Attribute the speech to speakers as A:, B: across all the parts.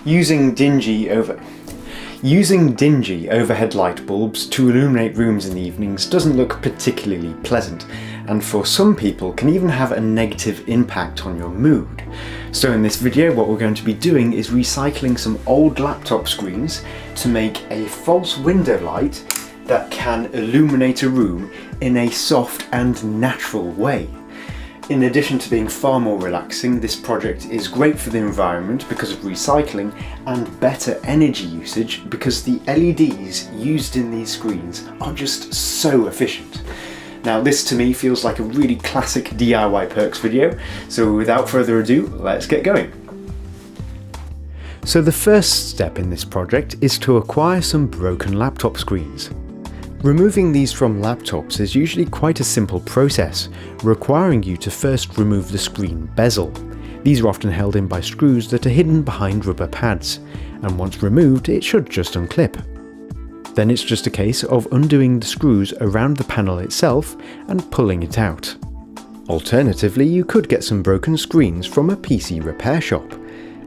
A: Using dingy overhead light bulbs to illuminate rooms in the evenings doesn't look particularly pleasant, and for some people can even have a negative impact on your mood. So in this video what we're going to be doing is recycling some old laptop screens to make a false window light that can illuminate a room in a soft and natural way. In addition to being far more relaxing, this project is great for the environment because of recycling and better energy usage because the LEDs used in these screens are just so efficient. Now this to me feels like a really classic DIY perks video, so without further ado, let's get going. So the first step in this project is to acquire some broken laptop screens. Removing these from laptops is usually quite a simple process, requiring you to first remove the screen bezel. These are often held in by screws that are hidden behind rubber pads, and once removed it should just unclip. Then it's just a case of undoing the screws around the panel itself and pulling it out. Alternatively, you could get some broken screens from a PC repair shop.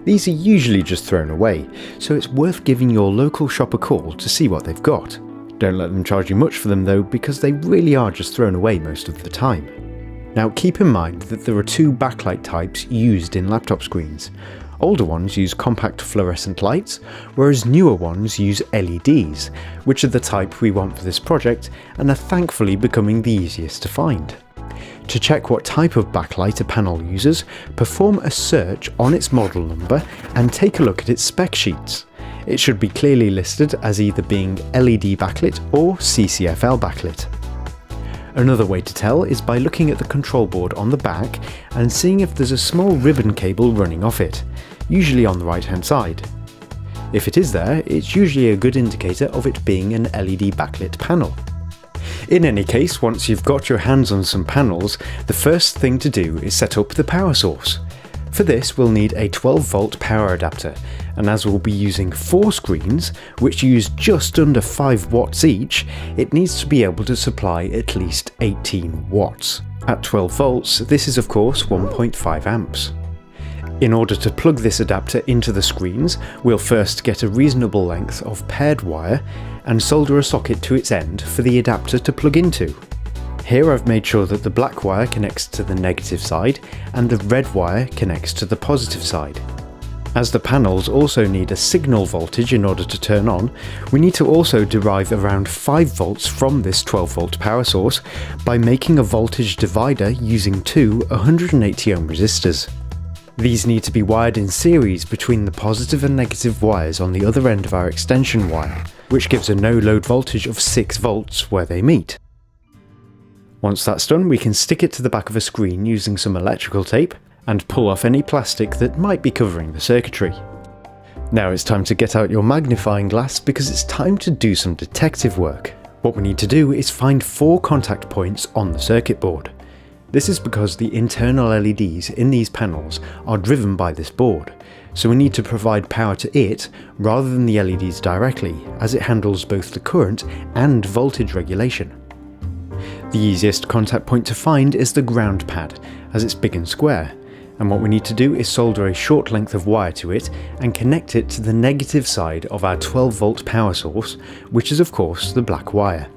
A: These are usually just thrown away, so it's worth giving your local shop a call to see what they've got. Don't let them charge you much for them though, because they really are just thrown away most of the time. Now keep in mind that there are two backlight types used in laptop screens. Older ones use compact fluorescent lights, whereas newer ones use LEDs, which are the type we want for this project and are thankfully becoming the easiest to find. To check what type of backlight a panel uses, perform a search on its model number and take a look at its spec sheets. It should be clearly listed as either being LED backlit or CCFL backlit. Another way to tell is by looking at the control board on the back and seeing if there's a small ribbon cable running off it, usually on the right hand side. If it is there, it's usually a good indicator of it being an LED backlit panel. In any case, once you've got your hands on some panels, the first thing to do is set up the power source. For this we'll need a 12-volt power adapter, and as we'll be using 4 screens, which use just under 5 watts each, it needs to be able to supply at least 18 watts. At 12 volts, this is of course 1.5 amps. In order to plug this adapter into the screens, we'll first get a reasonable length of paired wire and solder a socket to its end for the adapter to plug into. Here I've made sure that the black wire connects to the negative side and the red wire connects to the positive side. As the panels also need a signal voltage in order to turn on, we need to also derive around 5 volts from this 12-volt power source by making a voltage divider using two 180 ohm resistors. These need to be wired in series between the positive and negative wires on the other end of our extension wire, which gives a no-load voltage of 6 volts where they meet. Once that's done, we can stick it to the back of a screen using some electrical tape and pull off any plastic that might be covering the circuitry. Now it's time to get out your magnifying glass because it's time to do some detective work. What we need to do is find 4 contact points on the circuit board. This is because the internal LEDs in these panels are driven by this board, so we need to provide power to it rather than the LEDs directly, as it handles both the current and voltage regulation. The easiest contact point to find is the ground pad, as it's big and square, and what we need to do is solder a short length of wire to it and connect it to the negative side of our 12-volt power source, which is of course the black wire.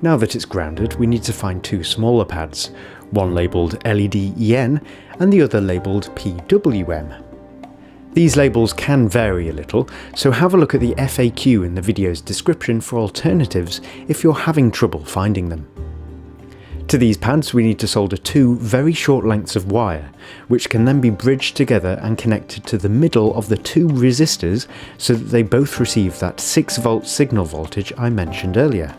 A: Now that it's grounded, we need to find 2 smaller pads, one labelled LED-EN and the other labelled PWM. These labels can vary a little, so have a look at the FAQ in the video's description for alternatives if you're having trouble finding them. To these pads we need to solder 2 very short lengths of wire, which can then be bridged together and connected to the middle of the 2 resistors so that they both receive that 6-volt signal voltage I mentioned earlier.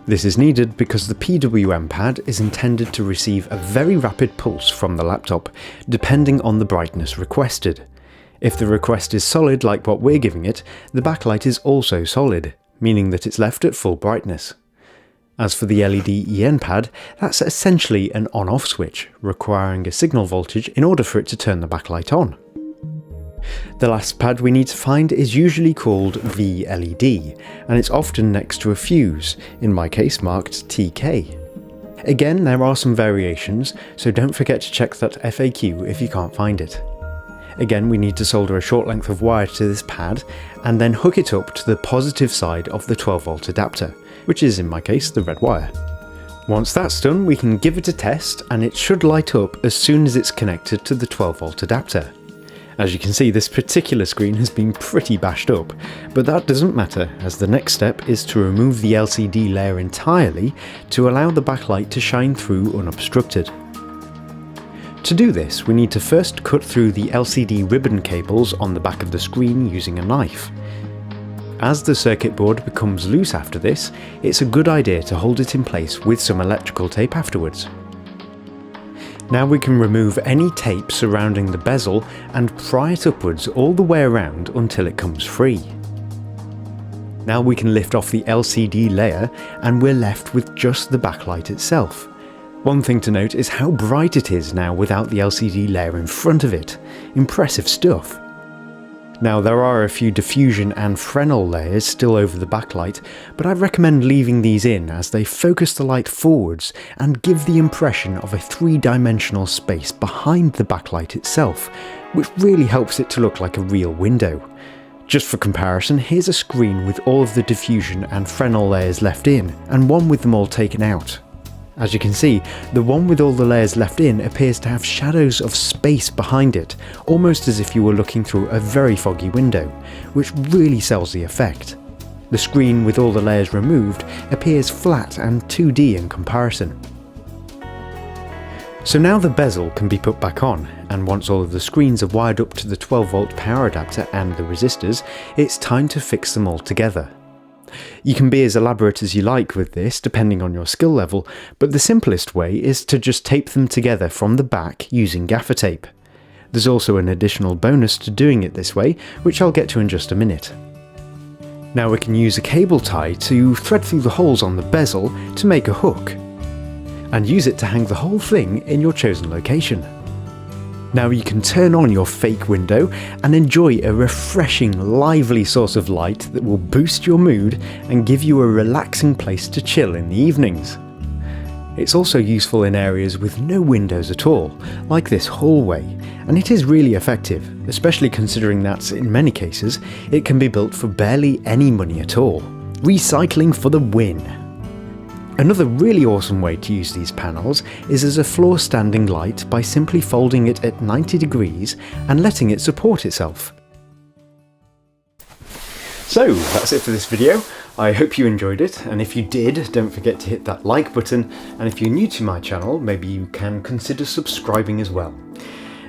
A: This is needed because the PWM pad is intended to receive a very rapid pulse from the laptop, depending on the brightness requested. If the request is solid like what we're giving it, the backlight is also solid, meaning that it's left at full brightness. As for the LED-EN pad, that's essentially an on-off switch, requiring a signal voltage in order for it to turn the backlight on. The last pad we need to find is usually called VLED, and it's often next to a fuse, in my case marked TK. Again, there are some variations, so don't forget to check that FAQ if you can't find it. Again, we need to solder a short length of wire to this pad and then hook it up to the positive side of the 12-volt adapter, which is in my case the red wire. Once that's done, we can give it a test and it should light up as soon as it's connected to the 12-volt adapter. As you can see, this particular screen has been pretty bashed up, but that doesn't matter, as the next step is to remove the LCD layer entirely to allow the backlight to shine through unobstructed. To do this, we need to first cut through the LCD ribbon cables on the back of the screen using a knife. As the circuit board becomes loose after this, it's a good idea to hold it in place with some electrical tape afterwards. Now we can remove any tape surrounding the bezel and pry it upwards all the way around until it comes free. Now we can lift off the LCD layer and we're left with just the backlight itself. One thing to note is how bright it is now without the LCD layer in front of it. Impressive stuff. Now there are a few diffusion and Fresnel layers still over the backlight, but I recommend leaving these in as they focus the light forwards and give the impression of a three-dimensional space behind the backlight itself, which really helps it to look like a real window. Just for comparison, here's a screen with all of the diffusion and Fresnel layers left in, and one with them all taken out. As you can see, the one with all the layers left in appears to have shadows of space behind it, almost as if you were looking through a very foggy window, which really sells the effect. The screen with all the layers removed appears flat and 2D in comparison. So now the bezel can be put back on, and once all of the screens are wired up to the 12-volt power adapter and the resistors, it's time to fix them all together. You can be as elaborate as you like with this, depending on your skill level, but the simplest way is to just tape them together from the back using gaffer tape. There's also an additional bonus to doing it this way, which I'll get to in just a minute. Now we can use a cable tie to thread through the holes on the bezel to make a hook, and use it to hang the whole thing in your chosen location. Now you can turn on your fake window and enjoy a refreshing, lively source of light that will boost your mood and give you a relaxing place to chill in the evenings. It's also useful in areas with no windows at all, like this hallway, and it is really effective, especially considering that, in many cases, it can be built for barely any money at all. Recycling for the win! Another really awesome way to use these panels is as a floor standing light by simply folding it at 90 degrees and letting it support itself. So that's it for this video. I hope you enjoyed it, and if you did, don't forget to hit that like button, and if you're new to my channel, maybe you can consider subscribing as well.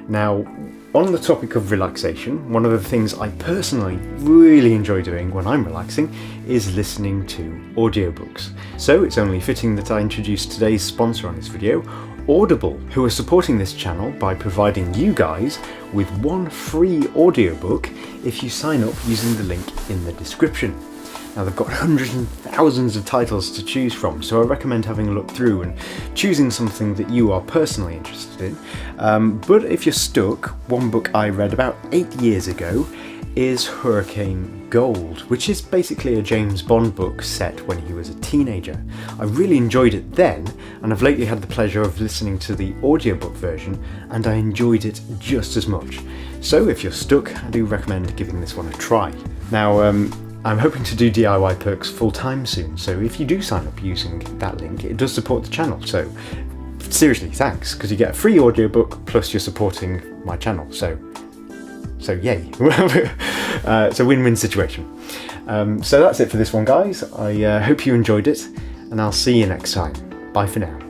A: Now, on the topic of relaxation, one of the things I personally really enjoy doing when I'm relaxing is listening to audiobooks. So it's only fitting that I introduce today's sponsor on this video, Audible, who are supporting this channel by providing you guys with one free audiobook if you sign up using the link in the description. Now they've got hundreds and thousands of titles to choose from, so I recommend having a look through and choosing something that you are personally interested in. But if you're stuck, one book I read about 8 years ago is Hurricane Gold, which is basically a James Bond book set when he was a teenager. I really enjoyed it then, and I've lately had the pleasure of listening to the audiobook version, and I enjoyed it just as much. So if you're stuck, I do recommend giving this one a try. Now, I'm hoping to do DIY perks full time soon, so if you do sign up using that link, it does support the channel, so seriously thanks, because you get a free audiobook plus you're supporting my channel, so yay. It's a win-win situation. So that's it for this one, guys. I hope you enjoyed it, and I'll see you next time. Bye for now.